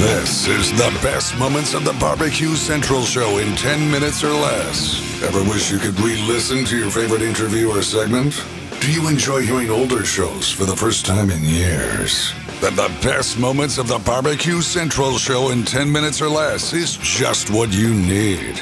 This is the best moments of the BBQ Central Show in 10 minutes or less. Ever wish you could re-listen to your favorite interview or segment? Do you enjoy hearing older shows for the first time in years? Then the best moments of the BBQ Central Show in 10 minutes or less is just what you need.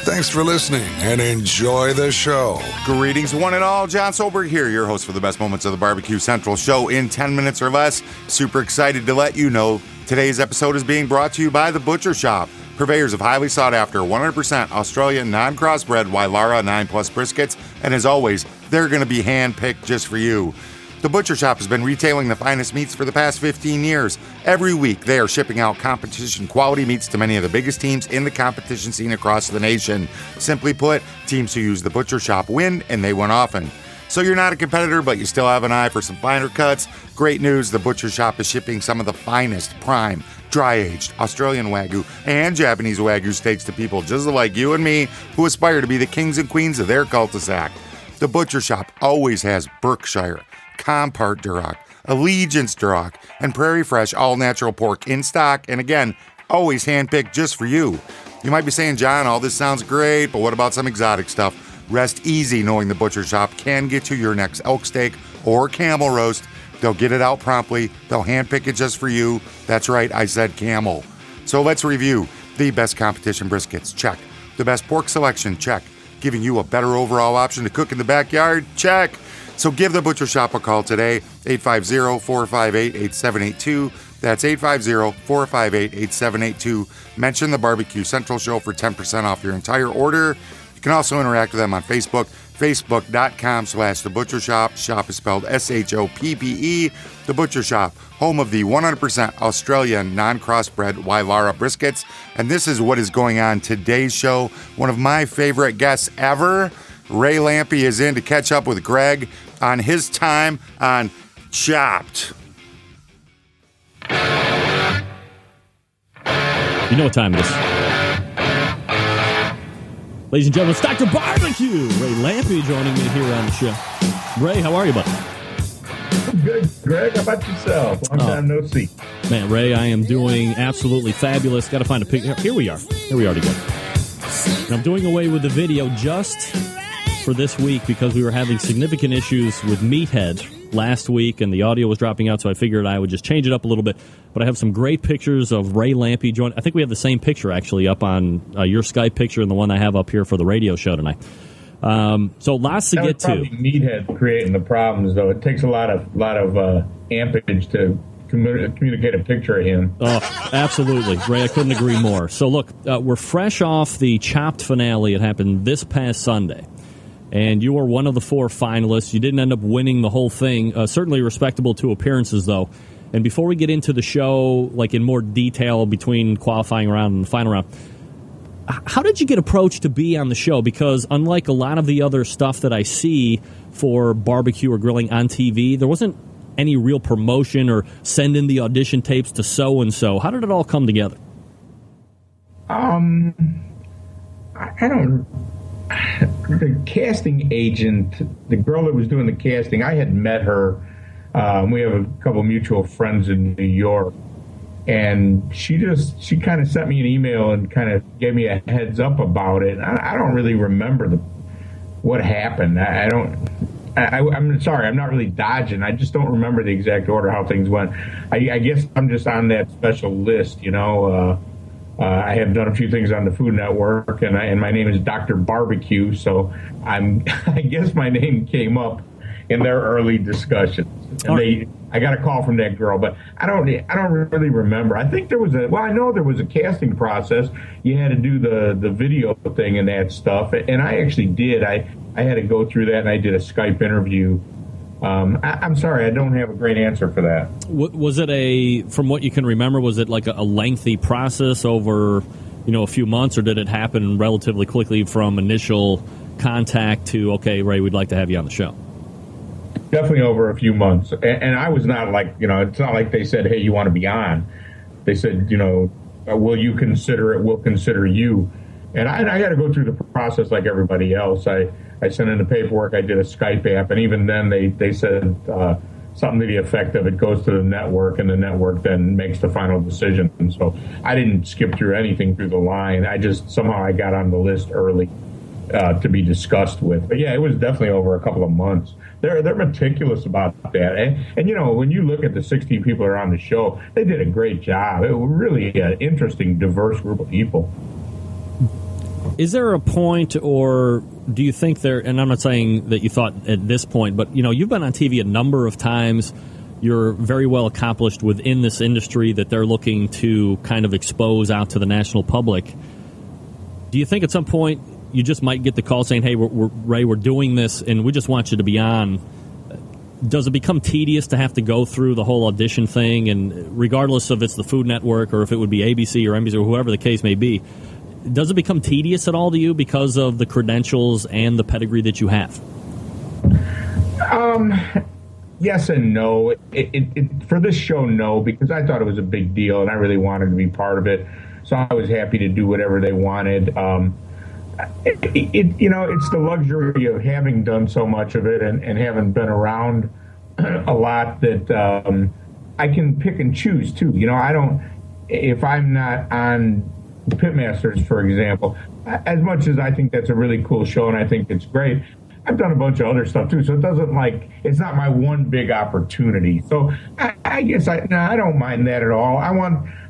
Thanks for listening and enjoy the show. Greetings, one and all. John Solberg here, your host for the best moments of the BBQ Central Show in 10 minutes or less. Super excited to let you know today's episode is being brought to you by The Butcher Shop, purveyors of highly sought after 100% Australian non-crossbred Wylara 9 Plus briskets. And as always, they're going to be hand-picked just for you. The Butcher Shop has been retailing the finest meats for the past 15 years. Every week, they are shipping out competition quality meats to many of the biggest teams in the competition scene across the nation. Simply put, teams who use The Butcher Shop win, and they win often. So you're not a competitor, but you still have an eye for some finer cuts? Great news, The Butcher Shop is shipping some of the finest, prime, dry-aged Australian Wagyu and Japanese Wagyu steaks to people just like you and me who aspire to be the kings and queens of their cul-de-sac. The Butcher Shop always has Berkshire, Compart Duroc, Allegiance Duroc, and Prairie Fresh all-natural pork in stock, and again, always handpicked just for you. You might be saying, John, all this sounds great, but what about some exotic stuff? Rest easy knowing the Butcher Shop can get you your next elk steak or camel roast. They'll get it out promptly. They'll handpick it just for you. That's right, I said camel. So let's review. The best competition briskets, check. The best pork selection, check. Giving you a better overall option to cook in the backyard, check. So give the Butcher Shop a call today, 850-458-8782. That's 850-458-8782. Mention the BBQ Central Show for 10% off your entire order. You can also interact with them on Facebook, facebook.com/The Butcher Shop. Shop is spelled SHOPPE. The Butcher Shop, home of the 100% Australian non-crossbred Wylara briskets. And this is what is going on today's show. One of my favorite guests ever, Ray Lampe, is in to catch up with Greg on his time on Chopped. You know what time it is. Ladies and gentlemen, it's Dr. Barbecue. Ray Lampe joining me here on the show. Ray, how are you, buddy? I'm good, Greg. How about yourself? Long time no see. Man, Ray, I am doing absolutely fabulous. Got to find a picture. Here we are. Here we are together. And I'm doing away with the video just for this week because we were having significant issues with Meathead last week and the audio was dropping out, so I figured I would just change it up a little bit. But I have some great pictures of Ray Lampe joining. I think we have the same picture actually up on your Skype picture and the one I have up here for the radio show tonight. So lots to get to. Meathead creating the problems, though. It takes a lot of ampage to communicate a picture of him. Oh, absolutely. Ray, I couldn't agree more. So look, we're fresh off the Chopped finale. It happened this past Sunday. And you were one of the 4 finalists. You didn't end up winning the whole thing. Certainly respectable 2 appearances, though. And before we get into the show, like in more detail between qualifying round and the final round, how did you get approached to be on the show? Because unlike a lot of the other stuff that I see for barbecue or grilling on TV, there wasn't any real promotion or send in the audition tapes to so-and-so. How did it all come together? I don't... The casting agent, the girl that was doing the casting, I had met her. We have a couple mutual friends in New York, and she kind of sent me an email and kind of gave me a heads up about it. I don't really remember what happened. I'm sorry, I'm not really dodging. I just don't remember the exact order how things went. I guess I'm just on that special list, you know. I have done a few things on the Food Network, and my name is Dr. Barbecue, so I guess my name came up in their early discussions. And I got a call from that girl, but I don't really remember. I think I know there was a casting process. You had to do the video thing and that stuff, and I actually did. I had to go through that, and I did a Skype interview. I'm sorry, I don't have a great answer for that. Was it from what you can remember, was it like a lengthy process over, a few months, or did it happen relatively quickly from initial contact to, okay, Ray, we'd like to have you on the show? Definitely over a few months. And I was not like, it's not like they said, hey, you want to be on. They said, will you consider it? We'll consider you. And I had to go through the process like everybody else. I sent in the paperwork. I did a Skype app, and even then they said something to the effect of it goes to the network, and the network then makes the final decision. And so I didn't skip through anything through the line. I just somehow I got on the list early to be discussed with. But yeah, it was definitely over a couple of months. They're meticulous about that. And you know, when you look at the 16 people that are on the show, they did a great job. It was really an interesting, diverse group of people. Is there a point, or do you think there, and I'm not saying that you thought at this point, but, you know, you've been on TV a number of times. You're very well accomplished within this industry that they're looking to kind of expose out to the national public. Do you think at some point you just might get the call saying, hey, we're doing this, and we just want you to be on? Does it become tedious to have to go through the whole audition thing, and regardless of if it's the Food Network or if it would be ABC or NBC or whoever the case may be, does it become tedious at all to you because of the credentials and the pedigree that you have? Yes and no. For this show, no, because I thought it was a big deal and I really wanted to be part of it. So I was happy to do whatever they wanted. You know, it's the luxury of having done so much of it and having been around a lot that I can pick and choose too. You know, if I'm not on Pitmasters, for example, as much as I think that's a really cool show and I think it's great, I've done a bunch of other stuff too, so it's not my one big opportunity. So I guess I don't mind that at all. I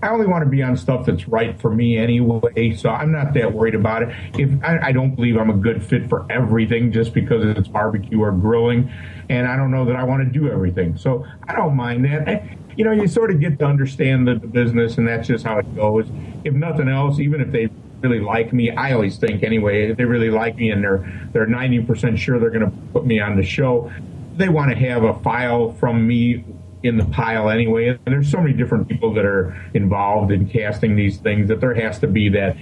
only want to be on stuff that's right for me anyway, so I'm not that worried about it. If I don't believe I'm a good fit for everything just because it's barbecue or grilling, and I don't know that I want to do everything, so I don't mind that. You know, you sort of get to understand the business, and that's just how it goes. If nothing else, even if they really like me, I always think anyway, if they really like me and they're 90% sure they're going to put me on the show, they want to have a file from me in the pile anyway. And there's so many different people that are involved in casting these things that there has to be that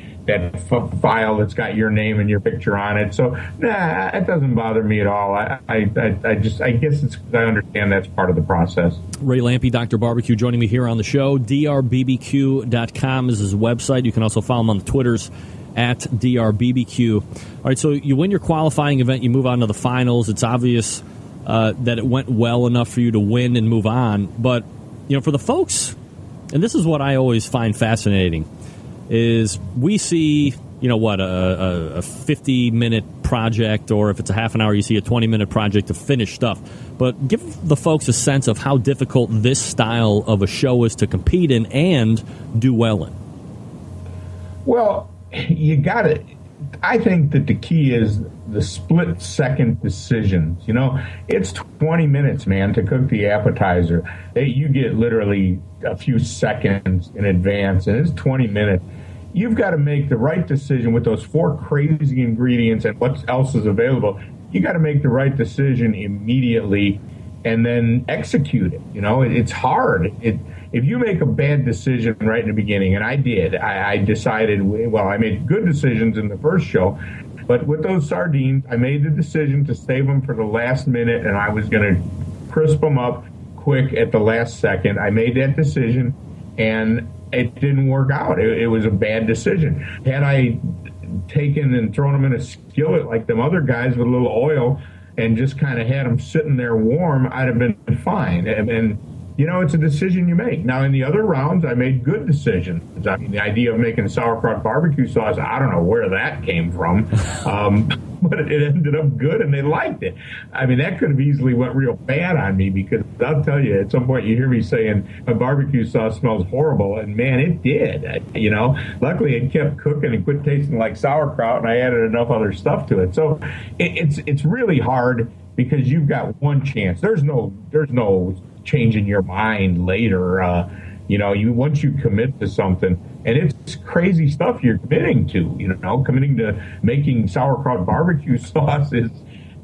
file that's got your name and your picture on it. So it doesn't bother me at all. I guess it's I understand that's part of the process. Ray Lampe, Dr. Barbecue, joining me here on the show. drbbq.com is his website. You can also follow him on the Twitters at drbbq. All right, so you win your qualifying event, you move on to the finals. It's obvious that it went well enough for you to win and move on. But, you know, for the folks, and this is what I always find fascinating, is we see, you know, what, a 50-minute project, or if it's a half an hour, you see a 20-minute project to finish stuff. But give the folks a sense of how difficult this style of a show is to compete in and do well in. Well, you got it. I think that the key is the split-second decisions. You know, it's 20 minutes, man, to cook the appetizer. You get literally a few seconds in advance, and it's 20 minutes. You've got to make the right decision with those 4 crazy ingredients and what else is available. You got to make the right decision immediately and then execute it. You know, it's hard. If you make a bad decision right in the beginning, and I did, I decided, well, I made good decisions in the first show, but with those sardines, I made the decision to save them for the last minute, and I was going to crisp them up quick at the last second. I made that decision, and it didn't work out. It was a bad decision. Had I taken and thrown them in a skillet like them other guys with a little oil and just kind of had them sitting there warm, I'd have been fine. And you know, it's a decision you make. Now, in the other rounds, I made good decisions. I mean, the idea of making sauerkraut barbecue sauce, I don't know where that came from, but it ended up good, and they liked it. I mean, that could have easily went real bad on me, because I'll tell you, at some point you hear me saying my barbecue sauce smells horrible, and man, it did. You know, luckily it kept cooking and quit tasting like sauerkraut, and I added enough other stuff to it. So it's really hard, because you've got one chance. There's no changing your mind later. You know, once you commit to something, and it's crazy stuff you're committing to, you know, committing to making sauerkraut barbecue sauces,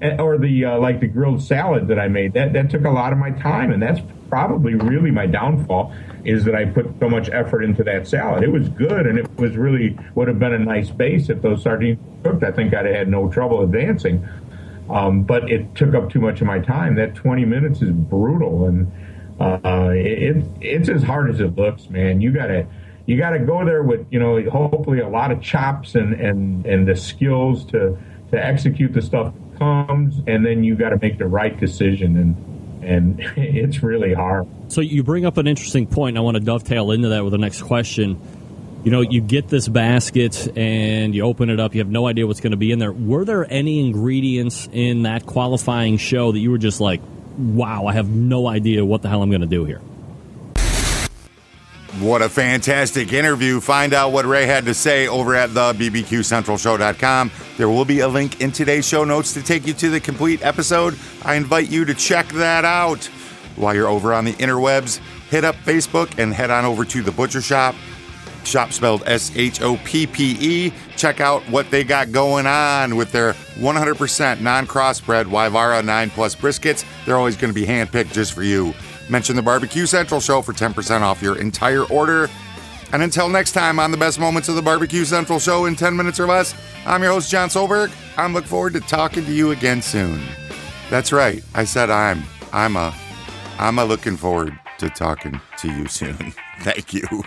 or the grilled salad that I made, that took a lot of my time, and that's probably really my downfall, is that I put so much effort into that salad. It was good, and it was really would have been a nice base if those sardines cooked. I think I'd have had no trouble advancing. But it took up too much of my time. That 20 minutes is brutal, and it's as hard as it looks, man. You gotta go there with, you know, hopefully a lot of chops and the skills to execute the stuff that comes, and then you got to make the right decision. And and it's really hard. So you bring up an interesting point. I want to dovetail into that with the next question. You know, you get this basket and you open it up. You have no idea what's going to be in there. Were there any ingredients in that qualifying show that you were just like, wow, I have no idea what the hell I'm going to do here? What a fantastic interview. Find out what Ray had to say over at the BBQCentralShow.com. There will be a link in today's show notes to take you to the complete episode. I invite you to check that out. While you're over on the interwebs, hit up Facebook and head on over to the Butcher Shop. Shop spelled SHOPPE. Check out what they got going on with their 100% non-crossbred Wyvara 9 Plus briskets. They're always going to be handpicked just for you. Mention the Barbecue Central Show for 10% off your entire order. And until next time on the best moments of the Barbecue Central Show in 10 minutes or less, I'm your host, John Solberg. I'm looking forward to talking to you again soon. That's right. I said I'm looking forward to talking to you soon. Thank you.